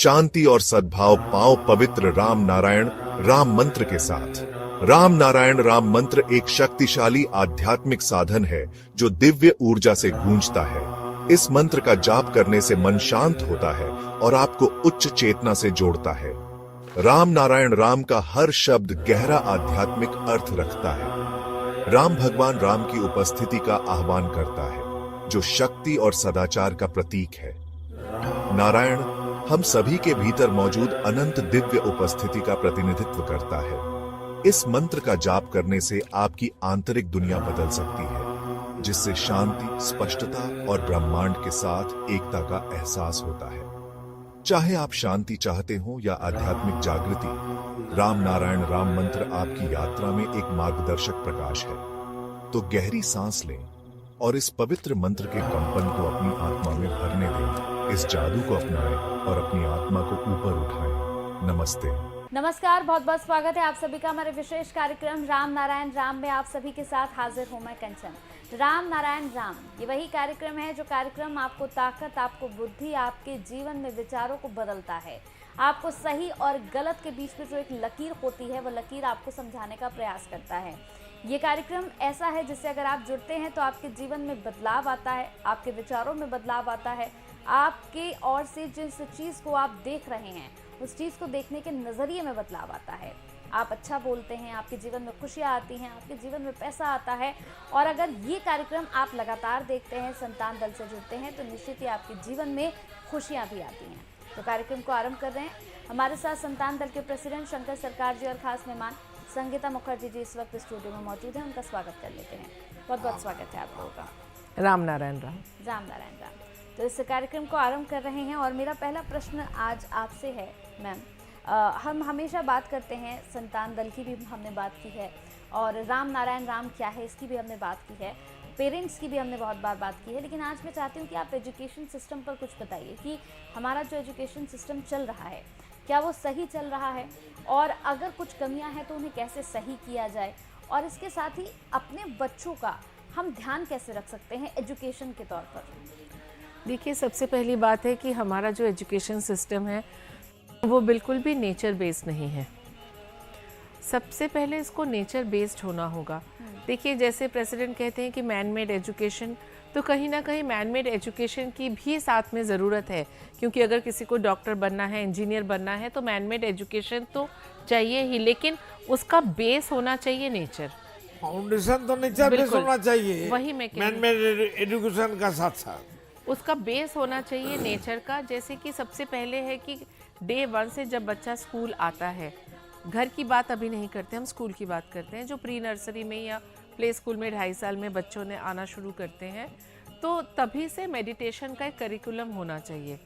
शांति और सद्भाव पाओ पवित्र राम नारायण राम मंत्र के साथ। राम नारायण राम मंत्र एक शक्तिशाली आध्यात्मिक साधन है जो दिव्य ऊर्जा से गूंजता है। इस मंत्र का जाप करने से मन शांत होता है और आपको उच्च चेतना से जोड़ता है। राम नारायण राम का हर शब्द गहरा आध्यात्मिक अर्थ रखता है। राम भगवान राम की उपस्थिति का आह्वान करता है, जो शक्ति और सदाचार का प्रतीक है। नारायण हम सभी के भीतर मौजूद अनंत दिव्य उपस्थिति का प्रतिनिधित्व करता है। इस मंत्र का जाप करने से आपकी आंतरिक दुनिया बदल सकती है, जिससे शांति, स्पष्टता और ब्रह्मांड के साथ एकता का एहसास होता है। चाहे आप शांति चाहते हो या आध्यात्मिक जागृति, राम नारायण राम मंत्र आपकी यात्रा में एक मार्गदर्शक प्रकाश है। तो गहरी सांस लें और इस पवित्र मंत्र के कंपन को अपनी आत्मा में भरने दें। इस जादू को अपनाएं और अपनी आत्मा को ऊपर उठाएं। नमस्ते। नमस्कार, बहुत बहुत स्वागत है आप सभी का हमारे विशेष कार्यक्रम राम नारायण राम में। आप सभी के साथ हाजिर हूं मैं कंचन। राम नारायण राम ये वही कार्यक्रम है जो कार्यक्रम आपको ताकत, आपको बुद्धि, आपके जीवन में विचारों को बदलता है। आपको सही और गलत के बीच में जो एक लकीर होती है, वो लकीर आपको समझाने का प्रयास करता है। ये कार्यक्रम ऐसा है जिससे अगर आप जुड़ते हैं तो आपके जीवन में बदलाव आता है, आपके विचारों में बदलाव आता है, आपके ओर से जिस चीज़ को आप देख रहे हैं उस चीज़ को देखने के नज़रिए में बदलाव आता है। आप अच्छा बोलते हैं, आपके जीवन में खुशियाँ आती हैं, आपके जीवन में पैसा आता है। और अगर ये कार्यक्रम आप लगातार देखते हैं, संतान दल से जुड़ते हैं, तो निश्चित ही आपके जीवन में खुशियाँ भी आती हैं। तो कार्यक्रम को आरंभ कर रहे हैं। हमारे साथ संतान दल के प्रेसिडेंट शंकर सरकार जी और खास मेहमान संगीता मुखर्जी जी इस वक्त स्टूडियो में मौजूद हैं। उनका स्वागत कर लेते हैं। बहुत बहुत स्वागत है आप लोगों का। राम नारायण राम। राम नारायण राम। तो इस कार्यक्रम को आरंभ कर रहे हैं और मेरा पहला प्रश्न आज आपसे है मैम। हम हमेशा बात करते हैं, संतान दल की भी हमने बात की है और राम नारायण राम क्या है इसकी भी हमने बात की है, पेरेंट्स की भी हमने बहुत बार बात की है। लेकिन आज मैं चाहती हूँ कि आप एजुकेशन सिस्टम पर कुछ बताइए कि हमारा जो एजुकेशन सिस्टम चल रहा है क्या वो सही चल रहा है, और अगर कुछ कमियां हैं तो उन्हें कैसे सही किया जाए, और इसके साथ ही अपने बच्चों का हम ध्यान कैसे रख सकते हैं एजुकेशन के तौर पर। देखिए, सबसे पहली बात है कि हमारा जो एजुकेशन सिस्टम है वो बिल्कुल भी नेचर बेस्ड नहीं है। सबसे पहले इसको नेचर बेस्ड होना होगा। देखिए, जैसे प्रेसिडेंट कहते हैं कि मैन मेड एजुकेशन, तो कहीं ना कहीं मैन मेड एजुकेशन की भी साथ में ज़रूरत है, क्योंकि अगर किसी को डॉक्टर बनना है, इंजीनियर बनना है, तो मैन मेड एजुकेशन तो चाहिए ही, लेकिन उसका बेस होना चाहिए नेचर। फाउंडेशन तो नेचर बेस होना चाहिए, वही मैं मैन मेड एजुकेशन का साथ साथ उसका बेस होना चाहिए नेचर का। जैसे कि सबसे पहले है कि डे 1 से जब बच्चा स्कूल आता है, घर की बात अभी नहीं करते, हम स्कूल की बात करते हैं, जो प्री नर्सरी में या प्ले स्कूल में 2.5 साल में बच्चों ने आना शुरू करते हैं, तो तभी से मेडिटेशन का एक करिकुलम होना चाहिए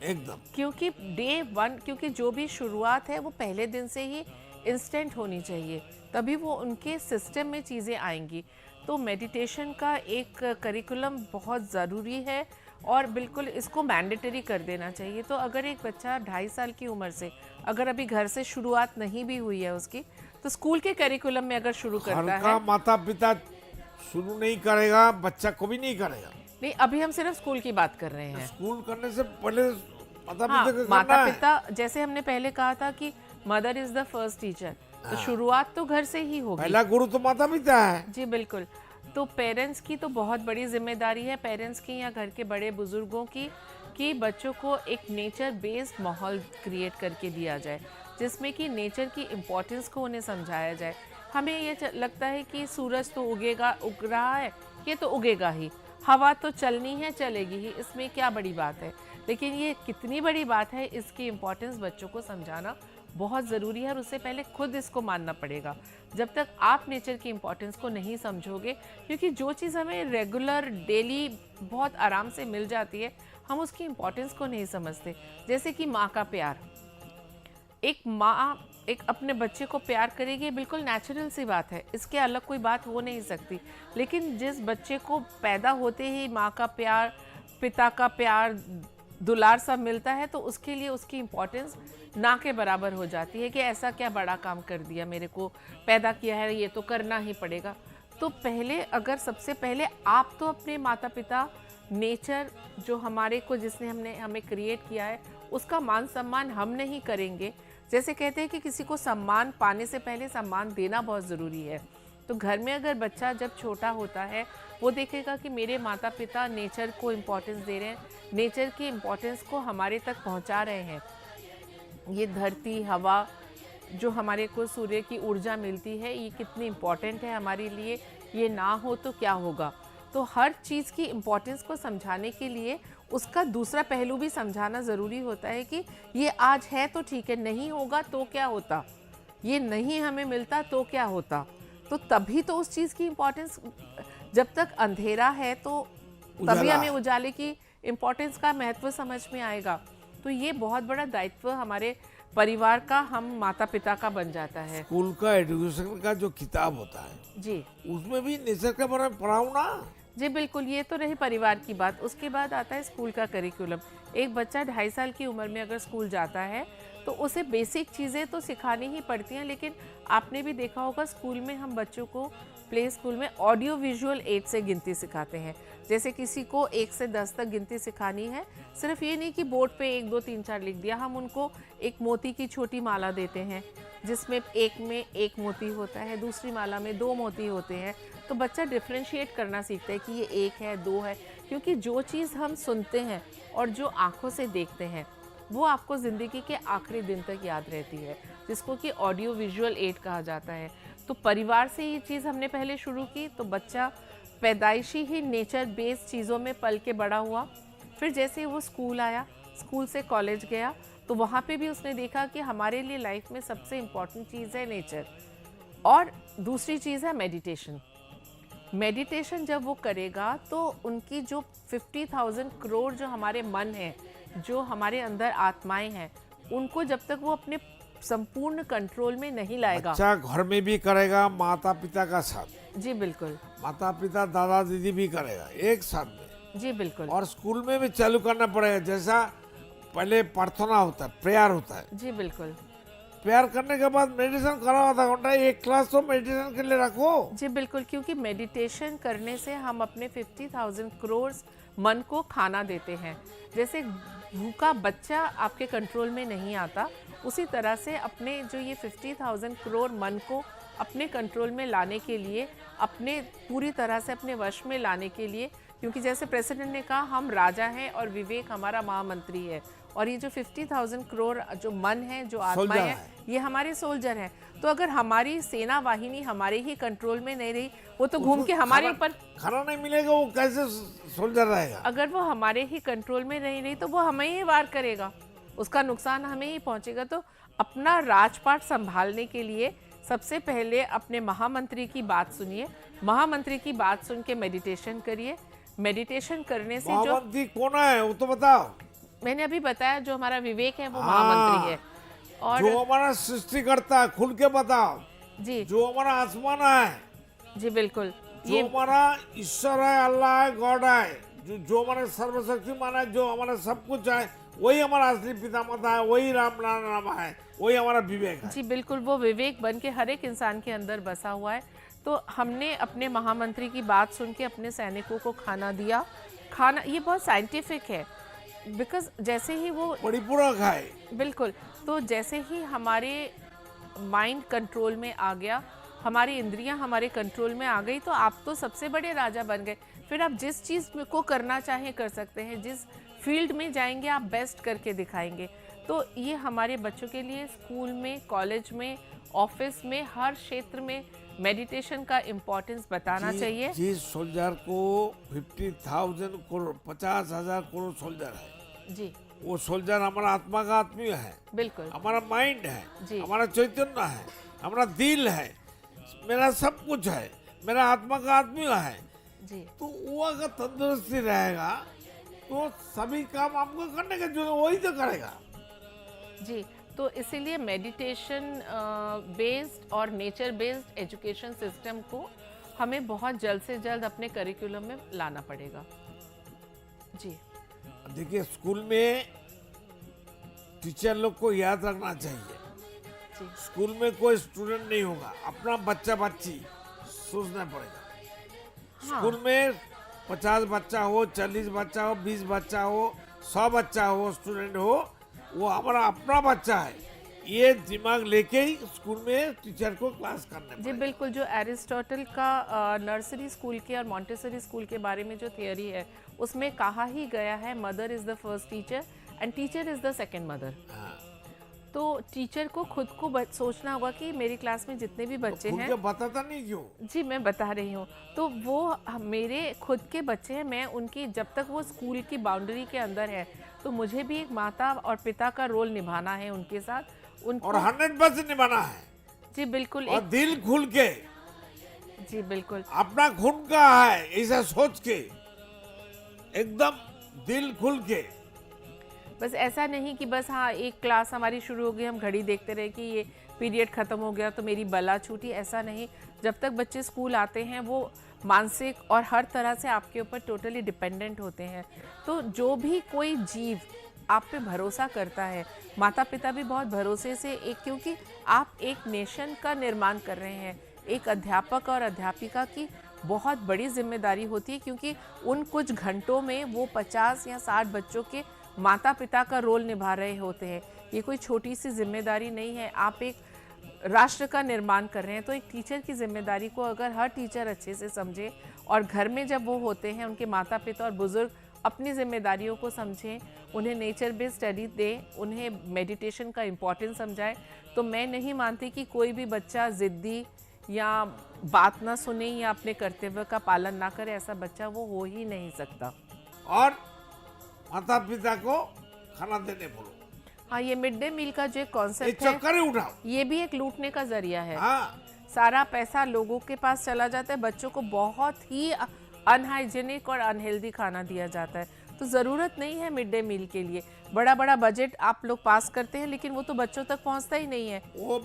एकदम। क्योंकि डे 1, क्योंकि जो भी शुरुआत है वो पहले दिन से ही इंस्टेंट होनी चाहिए, तभी वो उनके सिस्टम में चीज़ें आएंगी। तो मेडिटेशन का एक करिकुलम बहुत ज़रूरी है और बिल्कुल इसको मैंडेटरी कर देना चाहिए। तो अगर एक बच्चा 2.5 साल की उम्र से, अगर अभी घर से शुरुआत नहीं भी हुई है उसकी, तो स्कूल के करिकुलम में अगर शुरू करता है, माता पिता शुरू नहीं करेगा, बच्चा को भी नहीं करेगा। नहीं, अभी हम सिर्फ स्कूल की बात कर रहे हैं। स्कूल करने से पहले माता पिता, जैसे हमने पहले कहा था कि mother is the first teacher, तो शुरुआत तो घर से ही होगी। पहला गुरु तो माता पिता है। जी बिल्कुल। तो पेरेंट्स की तो बहुत बड़ी जिम्मेदारी है, पेरेंट्स की या घर के बड़े बुजुर्गों की, कि बच्चों को एक नेचर बेस्ड माहौल क्रिएट करके दिया जाए, जिसमें कि नेचर की इम्पोर्टेंस को उन्हें समझाया जाए। हमें ये लगता है कि सूरज तो उग रहा है, ये तो उगेगा ही, हवा तो चलनी है, चलेगी ही, इसमें क्या बड़ी बात है। लेकिन ये कितनी बड़ी बात है, इसकी इम्पोर्टेंस बच्चों को समझाना बहुत ज़रूरी है, और उससे पहले खुद इसको मानना पड़ेगा। जब तक आप नेचर की इम्पोर्टेंस को नहीं समझोगे, क्योंकि जो चीज़ हमें रेगुलर डेली बहुत आराम से मिल जाती है, हम उसकी इम्पोर्टेंस को नहीं समझते। जैसे कि माँ का प्यार, एक माँ एक अपने बच्चे को प्यार करेगी, बिल्कुल नेचुरल सी बात है, इसके अलग कोई बात हो नहीं सकती। लेकिन जिस बच्चे को पैदा होते ही माँ का प्यार, पिता का प्यार, दुलार सब मिलता है, तो उसके लिए उसकी इम्पोर्टेंस ना के बराबर हो जाती है कि ऐसा क्या बड़ा काम कर दिया, मेरे को पैदा किया है, ये तो करना ही पड़ेगा। तो पहले, अगर सबसे पहले आप तो अपने माता पिता, नेचर जो हमारे को, जिसने हमें क्रिएट किया है, उसका मान सम्मान हम नहीं करेंगे, जैसे कहते हैं कि किसी को सम्मान पाने से पहले सम्मान देना बहुत ज़रूरी है। तो घर में अगर बच्चा जब छोटा होता है वो देखेगा कि मेरे माता पिता नेचर को इम्पोर्टेंस दे रहे हैं, नेचर की इम्पोर्टेंस को हमारे तक पहुंचा रहे हैं। ये धरती, हवा, जो हमारे को सूर्य की ऊर्जा मिलती है, ये कितनी इम्पोर्टेंट है हमारे लिए, ये ना हो तो क्या होगा। तो हर चीज़ की इम्पोर्टेंस को समझाने के लिए उसका दूसरा पहलू भी समझाना ज़रूरी होता है कि ये आज है तो ठीक है, नहीं होगा तो क्या होता, ये नहीं हमें मिलता तो क्या होता। तो तभी तो उस चीज़ की इम्पोर्टेंस, जब तक अंधेरा है तो तभी उजाला। हमें उजाले की इम्पोर्टेंस का महत्व समझ में आएगा। तो ये बहुत बड़ा दायित्व हमारे परिवार का, हम माता पिता का बन जाता है। स्कूल का एजुकेशन का जो किताब होता है जी उसमें भी नेचर के बारे में पढ़ाऊँ ना। जी बिल्कुल, ये तो रही परिवार की बात। उसके बाद आता है स्कूल का करिकुलम। एक बच्चा 2.5 साल की उम्र में अगर स्कूल जाता है तो उसे बेसिक चीज़ें तो सिखानी ही पड़ती हैं, लेकिन आपने भी देखा होगा स्कूल में हम बच्चों को प्ले स्कूल में ऑडियो विजुअल एड से गिनती सिखाते हैं। जैसे किसी को 1 से 10 तक गिनती सिखानी है, सिर्फ ये नहीं कि बोर्ड पे 1 2 3 4 लिख दिया, हम उनको एक मोती की छोटी माला देते हैं जिसमें एक में 1 मोती होता है, दूसरी माला में 2 मोती होते हैं। तो बच्चा डिफ्रेंशिएट करना सीखता है कि ये 1 है 2 है, क्योंकि जो चीज़ हम सुनते हैं और जो आँखों से देखते हैं वो आपको ज़िंदगी के आखिरी दिन तक याद रहती है, जिसको कि ऑडियो विजुअल एड कहा जाता है। तो परिवार से ये चीज़ हमने पहले शुरू की, तो बच्चा पैदाइशी ही नेचर बेस्ड चीज़ों में पल के बड़ा हुआ। फिर जैसे वो स्कूल आया, स्कूल से कॉलेज गया, तो वहाँ पे भी उसने देखा कि हमारे लिए लाइफ में सबसे इम्पॉर्टेंट चीज़ है नेचर, और दूसरी चीज़ है मेडिटेशन। मेडिटेशन जब वो करेगा तो उनकी जो 50,000 करोड़ जो हमारे मन है, जो हमारे अंदर आत्माएं हैं, उनको जब तक वो अपने संपूर्ण कंट्रोल में नहीं लाएगा। बच्चा घर में भी करेगा माता पिता का साथ, जी बिल्कुल, माता पिता दादा दीदी भी करेगा एक साथ में, जी बिल्कुल, और स्कूल में भी चालू करना पड़ेगा। जैसा पहले प्रार्थना होता है, प्रेयर होता है, जी बिल्कुल, प्रेयर करने के बाद मेडिटेशन करो आधा घंटा, एक क्लास तो मेडिटेशन के लिए रखो। जी बिल्कुल, क्योंकि मेडिटेशन करने से हम अपने 50,000 करोड़ मन को खाना देते हैं। जैसे भूखा बच्चा आपके कंट्रोल में नहीं आता, उसी तरह से अपने जो ये 50,000 करोड़ मन को अपने कंट्रोल में लाने के लिए, अपने पूरी तरह से अपने वश में लाने के लिए, क्योंकि जैसे प्रेसिडेंट ने कहा हम राजा हैं और विवेक हमारा महामंत्री है, और ये जो 50,000 करोड़ जो मन है, जो आत्मा सोल्जर है, ये हमारे सोल्जर हैं। तो अगर हमारी सेना वाहिनी हमारे ही कंट्रोल में नहीं रही, वो तो घूम के हमारे ऊपर, खाना नहीं मिलेगा, वो कैसे सोल्जर रहेगा। अगर वो हमारे ही कंट्रोल में नहीं रही तो वो हमें ही वार करेगा, उसका नुकसान हमें ही पहुंचेगा। तो अपना राजपाट संभालने के लिए सबसे पहले अपने महामंत्री की बात सुनिए, महामंत्री की बात सुन के मेडिटेशन करिए। मेडिटेशन करने से जो महामंत्री कौन है वो तो बताओ। मैंने अभी बताया, जो हमारा विवेक है वो हाँ, महामंत्री है। और जो हमारा सृष्टि करता है, खुल के बताओ। जी जो हमारा आसमान है, जी बिल्कुल, जो हमारा ईश्वर है, अल्लाह है, गॉड है, जो हमारे सर्वशक्तिमान है, जो हमारा सब कुछ है, वही हमारा असली पितामाता है, वही राम नाम है, वही हमारा विवेक है। जी बिल्कुल, वो विवेक बन के हर एक इंसान के अंदर बसा हुआ है। तो हमने अपने महामंत्री की बात सुन के अपने सैनिकों को खाना दिया। खाना ये बहुत साइंटिफिक है, बिकॉज जैसे ही वो परिपूरक है। बिल्कुल, तो जैसे ही हमारे माइंड कंट्रोल में आ गया, हमारी इंद्रियां हमारे कंट्रोल में आ गई, तो आप तो सबसे बड़े राजा बन गए। फिर आप जिस चीज़ को करना चाहें कर सकते हैं, जिस फील्ड में जाएंगे आप बेस्ट करके दिखाएंगे। तो ये हमारे बच्चों के लिए स्कूल में, कॉलेज में, ऑफिस में, हर क्षेत्र में मेडिटेशन का इम्पोर्टेंस बताना चाहिए। जिस सोल्जर को 50,000 करोड़ 50,000 करोड़ सोल्जर है, जी वो सोल्जर हमारा आत्मा का आदमी है, बिल्कुल, हमारा माइंड है, जी। हमारा चैतन्य है, हमारा दिल है, मेरा सब कुछ है, मेरा आत्मा का आदमी है। जी तो वो अगर तंदुरुस्ती रहेगा तो सभी काम आपको करने का जो वही तो करेगा। जी, तो इसीलिए मेडिटेशन बेस्ड और नेचर बेस्ड एजुकेशन सिस्टम को हमें बहुत जल्द से जल्द अपने करिकुलम में लाना पड़ेगा। जी देखिए, स्कूल में टीचर लोग को याद रखना चाहिए, जी स्कूल में कोई स्टूडेंट नहीं होगा, अपना बच्चा बच्ची सोचना पड़ेगा। हाँ, स्कूल में 50 बच्चा हो, 40 बच्चा हो, 20 बच्चा हो, 100 बच्चा हो, स्टूडेंट हो, वो हमारा अपना बच्चा है, ये दिमाग लेके ही स्कूल में टीचर को क्लास करने जी पड़ेगा। बिल्कुल, जो एरिस्टोटल का नर्सरी स्कूल के और मॉन्टेसरी स्कूल के बारे में जो थियोरी है उसमें कहा ही गया है mother is the first teacher and teacher is the second mother. हाँ, तो टीचर को खुद को सोचना होगा कि मेरी क्लास में जितने भी बच्चे खुद हैं, के बताता नहीं क्यों? जी मैं बता रही हूँ, तो वो मेरे खुद के बच्चे हैं, मैं उनकी जब तक वो स्कूल की बाउंड्री के अंदर है तो मुझे भी एक माता और पिता का रोल निभाना है उनके साथ उनको। और 100% निभाना है, जी बिल्कुल, और दिल खुल के, जी बिल्कुल, अपना खून का है ऐसा सोच के, एकदम दिल खुल के। बस ऐसा नहीं कि बस हाँ एक क्लास हमारी शुरू हो गई हम घड़ी देखते रहे कि ये पीरियड ख़त्म हो गया तो मेरी बला छूटी, ऐसा नहीं। जब तक बच्चे स्कूल आते हैं वो मानसिक और हर तरह से आपके ऊपर टोटली डिपेंडेंट होते हैं। तो जो भी कोई जीव आप पे भरोसा करता है, माता पिता भी बहुत भरोसे से क्योंकि आप एक नेशन का निर्माण कर रहे हैं, एक अध्यापक और अध्यापिका की बहुत बड़ी जिम्मेदारी होती है क्योंकि उन कुछ घंटों में वो 50 या 60 बच्चों के माता पिता का रोल निभा रहे होते हैं। ये कोई छोटी सी जिम्मेदारी नहीं है, आप एक राष्ट्र का निर्माण कर रहे हैं। तो एक टीचर की जिम्मेदारी को अगर हर टीचर अच्छे से समझे और घर में जब वो होते हैं उनके माता पिता और बुजुर्ग अपनी जिम्मेदारियों को समझें, उन्हें नेचर बेस्ड स्टडी दें, उन्हें मेडिटेशन का इम्पोर्टेंस समझाएं, तो मैं नहीं मानती कि कोई भी बच्चा ज़िद्दी या बात ना सुने या अपने कर्तव्य का पालन ना करे, ऐसा बच्चा वो हो ही नहीं सकता। और माता पिता को खाना देने बोलो, हाँ, ये मिड डे मील का जो ये कॉन्सेप्ट है चक्कर ही उठाओ। ये भी एक लूटने का जरिया है। हाँ, सारा पैसा लोगों के पास चला जाता है, बच्चों को बहुत ही अनहाइजीनिक और अनहेल्दी खाना दिया जाता है। तो ज़रूरत नहीं है मिड डे मील के लिए। बड़ा बड़ा बजट आप लोग पास करते हैं लेकिन वो तो बच्चों तक पहुंचता ही नहीं है। वो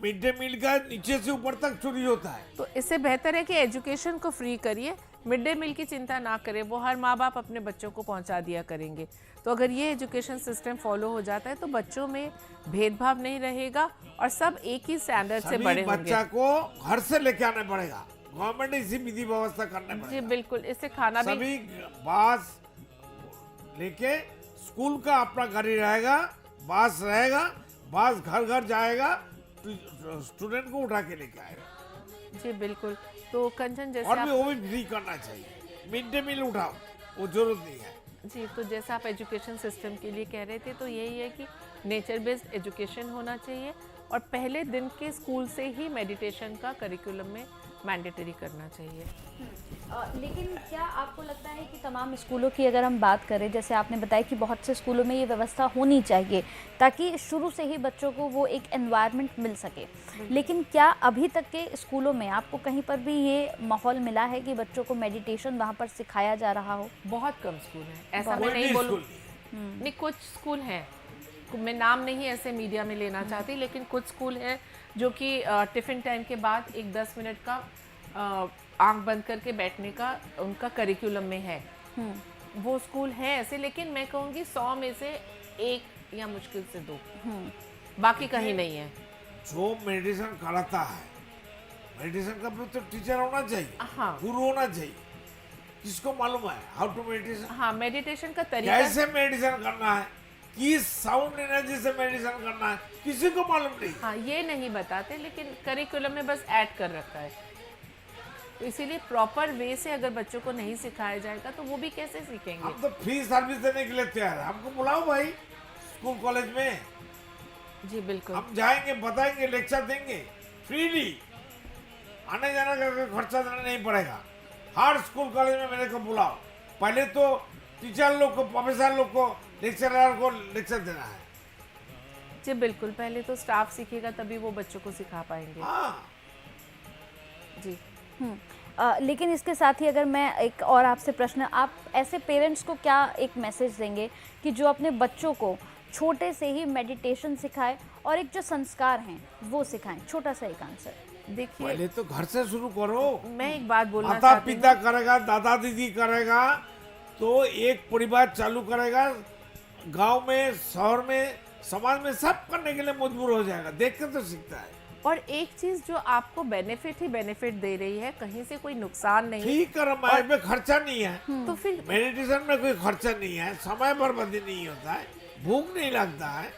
मिड डे मील का नीचे से ऊपर तक चोरी होता है। तो इससे बेहतर है कि एजुकेशन को फ्री करिए, मिड डे मील की चिंता ना करें, वो हर माँ बाप अपने बच्चों को पहुंचा दिया करेंगे। तो अगर ये एजुकेशन सिस्टम फॉलो हो जाता है तो बच्चों में भेदभाव नहीं रहेगा और सब एक ही स्टैंडर्ड से बड़े होंगे। बच्चा को घर से लेके आना पड़ेगा, गवर्नमेंट इसी विधि व्यवस्था करने जी पड़ेगा। बिल्कुल, इससे खाना भी सभी बास लेके स्कूल का अपना गाड़ी रहेगा, बास रहेगा, बास घर घर जाएगा, स्टूडेंट को उठा के लेके आएगा। जी बिल्कुल। तो कंचन जैसे और भी आप वो भी फ्री करना चाहिए, मिड डे मील उठाओ, वो जरूरत नहीं है। जी, तो जैसा आप एजुकेशन सिस्टम के लिए कह रहे थे तो यही है कि नेचर बेस्ड एजुकेशन होना चाहिए और पहले दिन के स्कूल से ही मेडिटेशन का करिकुलम में मैंडेटरी करना चाहिए। लेकिन क्या आपको लगता है कि तमाम स्कूलों की अगर हम बात करें, जैसे आपने बताया कि बहुत से स्कूलों में ये व्यवस्था होनी चाहिए ताकि शुरू से ही बच्चों को वो एक एनवायरनमेंट मिल सके, लेकिन क्या अभी तक के स्कूलों में आपको कहीं पर भी ये माहौल मिला है कि बच्चों को मेडिटेशन वहाँ पर सिखाया जा रहा हो? बहुत कम स्कूल हैं, ऐसा कोई मैं नहीं भी बोलूँ। स्कूल नहीं, कुछ स्कूल हैं, मैं नाम नहीं ऐसे मीडिया में लेना चाहती, लेकिन कुछ स्कूल हैं जो कि टिफ़िन टाइम के बाद एक 10 मिनट का आंख बंद करके बैठने का उनका करिकुलम में है। वो स्कूल है ऐसे, लेकिन मैं कहूँगी 100 में से 1 या मुश्किल से 2, बाकी कहीं नहीं है। जो मेडिटेशन कराता है, मेडिटेशन का तो टीचर होना चाहिए, हाँ। गुरु होना चाहिए, जिसको मालूम है हाउ टू मेडिटेशन, हाँ, मेडिटेशन का तरीका कैसे मेडिटेशन करना है, किस साउंड एनर्जी से मेडिटेशन करना है, किसी को मालूम नहीं। हाँ ये नहीं बताते, लेकिन करिकुलम में बस ऐड कर रखा है। तो इसीलिए प्रॉपर वे से अगर बच्चों को नहीं सिखाया जाएगा तो वो भी कैसे सीखेंगे। हम तो फ्री सर्विस देने के लिए तैयार है, हमको बुलाओ भाई स्कूल कॉलेज में, जी बिल्कुल। हम जाएंगे, बताएंगे, लेक्चर देंगे फ्रीली, आने जाने का कोई खर्चा देना नहीं पड़ेगा। हर स्कूल कॉलेज में मेरे को बुलाओ, पहले तो टीचर लोग को, प्रोफेसर लोग को, लेक्चरर को लेक्चर देना है। जी बिल्कुल, पहले तो स्टाफ सीखेगा तभी वो बच्चों को सिखा पाएंगे। हाँ, जी लेकिन इसके साथ ही अगर मैं एक और आपसे प्रश्न, आप ऐसे पेरेंट्स को क्या एक मैसेज देंगे कि जो अपने बच्चों को छोटे से ही मेडिटेशन सिखाए और एक जो संस्कार हैं वो सिखाएं? छोटा सा एक आंसर। देखिए, पहले तो घर से शुरू करो। मैं एक बात बोलना माता चाहती पिता हूँ। करेगा, दादा दीदी करेगा, तो एक परिवार चालू करेगा, गांव में, शहर में, समाज में सब करने के लिए मजबूर हो जाएगा। देख कर तो सीखता है। और एक चीज जो आपको बेनिफिट ही बेनिफिट दे रही है, कहीं से कोई नुकसान नहीं, ठीक है, रामायण में खर्चा नहीं है, तो फिर मेडिटेशन में कोई खर्चा नहीं है, समय बर्बादी नहीं होता है, भूख नहीं लगता है।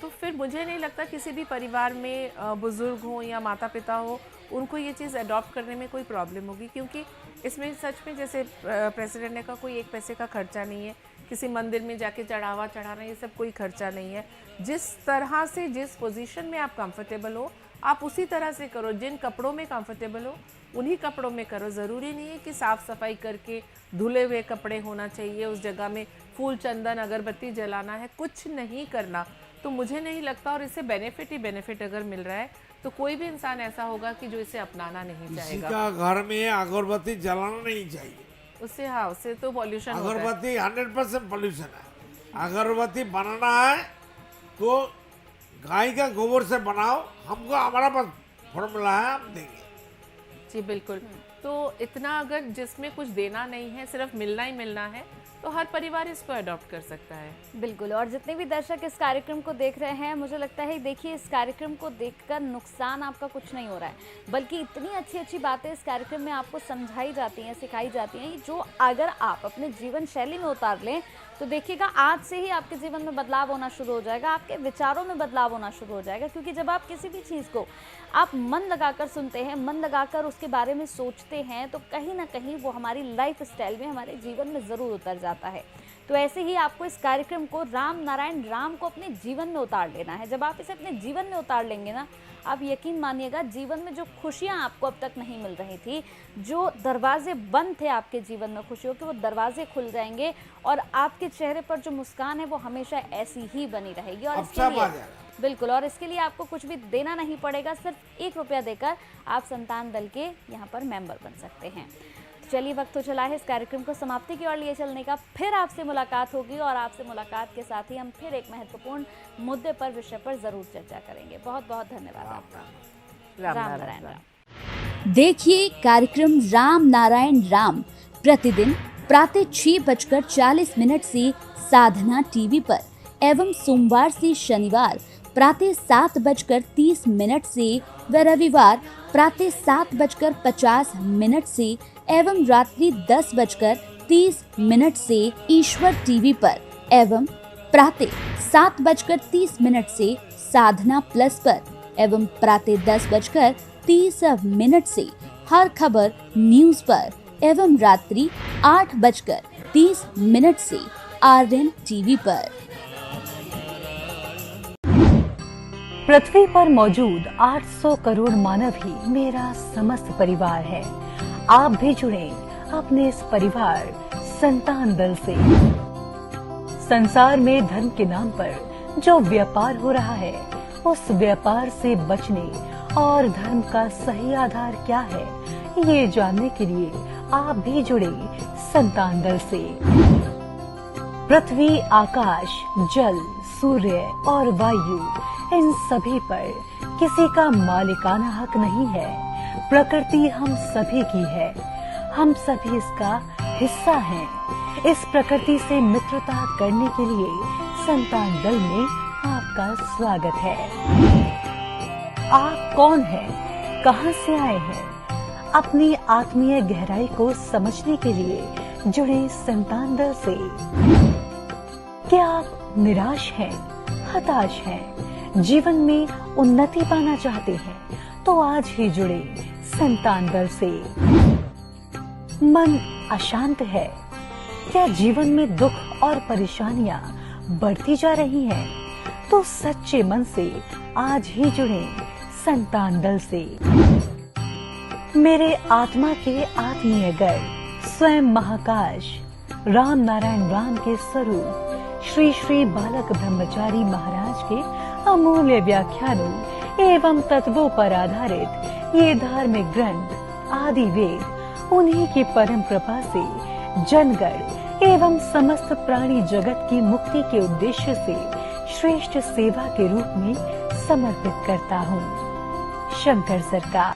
तो फिर मुझे नहीं लगता किसी भी परिवार में बुजुर्ग हो या माता पिता हो, उनको ये चीज़ अडॉप्ट करने में कोई प्रॉब्लम होगी, क्योंकि इसमें सच में जैसे प्रेसिडेंट ने कहा, कोई एक पैसे का खर्चा नहीं है, किसी मंदिर में जाके चढ़ावा चढ़ाना ये सब कोई खर्चा नहीं है। जिस तरह से जिस पोजीशन में आप कंफर्टेबल हो आप उसी तरह से करो, जिन कपड़ों में कंफर्टेबल हो उन्हीं कपड़ों में करो। ज़रूरी नहीं है कि साफ़ सफाई करके धुले हुए कपड़े होना चाहिए, उस जगह में फूल चंदन अगरबत्ती जलाना है, कुछ नहीं करना। तो मुझे नहीं लगता, और इससे बेनिफिट ही बेनिफिट अगर मिल रहा है तो कोई भी इंसान ऐसा होगा कि जो इसे अपनाना नहीं किसी चाहेगा। का घर में अगरबत्ती जलाना नहीं चाहिए। उससे हाँ, उससे तो पॉल्यूशन होता है। अगरबत्ती 100% पॉल्यूशन है। अगरबत्ती बनाना है तो गाय का गोबर से बनाओ, हमको हमारा पास फॉर्मूला है, हम देंगे। जी बिल्कुल। तो इतना अगर जिसमें कुछ देना नहीं है, सिर्फ मिलना ही मिलना है, तो हर परिवार इसको अडॉप्ट कर सकता है। बिल्कुल। और जितने भी दर्शक इस कार्यक्रम को देख रहे हैं, मुझे लगता है देखिए इस कार्यक्रम को देखकर नुकसान आपका कुछ नहीं हो रहा है, बल्कि इतनी अच्छी अच्छी बातें इस कार्यक्रम में आपको समझाई जाती हैं, सिखाई जाती हैं, जो अगर आप अपने जीवन शैली में उतार लें तो देखिएगा आज से ही आपके जीवन में बदलाव होना शुरू हो जाएगा, आपके विचारों में बदलाव होना शुरू हो जाएगा। क्योंकि जब आप किसी भी चीज़ को आप मन लगाकर सुनते हैं, मन लगाकर उसके बारे में सोचते हैं, तो कहीं ना कहीं वो हमारी लाइफ स्टाइल में, हमारे जीवन में ज़रूर उतर जाता है। तो ऐसे ही आपको इस कार्यक्रम को राम नारायण राम को अपने जीवन में उतार लेना है। जब आप इसे अपने जीवन में उतार लेंगे ना, आप यकीन मानिएगा जीवन में जो खुशियां आपको अब तक नहीं मिल रही थी, जो दरवाजे बंद थे आपके जीवन में खुशियों के, वो दरवाजे खुल जाएंगे और आपके चेहरे पर जो मुस्कान है वो हमेशा ऐसी ही बनी रहेगी। और इसके लिए बिल्कुल, और इसके लिए आपको कुछ भी देना नहीं पड़ेगा, सिर्फ 1 रुपया देकर आप संतान दल के यहाँ पर मेंबर बन सकते हैं। चलिए वक्त हो चला है इस कार्यक्रम को समाप्ति की ओर लिए चलने का। फिर आपसे मुलाकात होगी और आपसे मुलाकात के साथ ही हम फिर एक महत्वपूर्ण मुद्दे पर, विषय पर जरूर चर्चा करेंगे। बहुत बहुत धन्यवाद आपका। राम नारायण राम। देखिए कार्यक्रम राम नारायण राम प्रतिदिन प्रातः 6:40 से साधना टीवी पर, एवं सोमवार से शनिवार प्रातः 7:30 से व रविवार प्रातः 7:50 से एवं रात्रि 10:30 से ईश्वर टीवी पर, एवं प्रातः 7:30 से साधना प्लस पर, एवं प्रातः 10:30 से हर खबर न्यूज पर, एवं रात्रि 8:30 से आर्यन टीवी पर। पृथ्वी पर मौजूद 800 करोड़ मानव ही मेरा समस्त परिवार है। आप भी जुड़े अपने इस परिवार संतान दल से। संसार में धर्म के नाम पर जो व्यापार हो रहा है, उस व्यापार से बचने और धर्म का सही आधार क्या है, ये जानने के लिए आप भी जुड़े संतान दल से। पृथ्वी, आकाश, जल, सूर्य और वायु, इन सभी पर किसी का मालिकाना हक नहीं है। प्रकृति हम सभी की है, हम सभी इसका हिस्सा हैं। इस प्रकृति से मित्रता करने के लिए संतान दल में आपका स्वागत है। आप कौन हैं? कहां से आए हैं? अपनी आत्मीय गहराई को समझने के लिए जुड़े संतान दल से। क्या आप निराश हैं, हताश हैं, जीवन में उन्नति पाना चाहते हैं, तो आज ही जुड़े संतान दल से। मन अशांत है, क्या जीवन में दुख और परेशानियां बढ़ती जा रही हैं, तो सच्चे मन से आज ही जुड़े संतान दल से। मेरे आत्मा के आत्मीय गर्भ स्वयं महाकाश राम नारायण राम के स्वरूप श्री श्री बालक ब्रह्मचारी महाराज के अमूल्य व्याख्यानों एवं तत्वों पर आधारित ये धार्मिक ग्रंथ आदि वेद, उन्हीं की परम कृपा से जनगण एवं समस्त प्राणी जगत की मुक्ति के उद्देश्य से श्रेष्ठ सेवा के रूप में समर्पित करता हूँ। शंकर सरकार।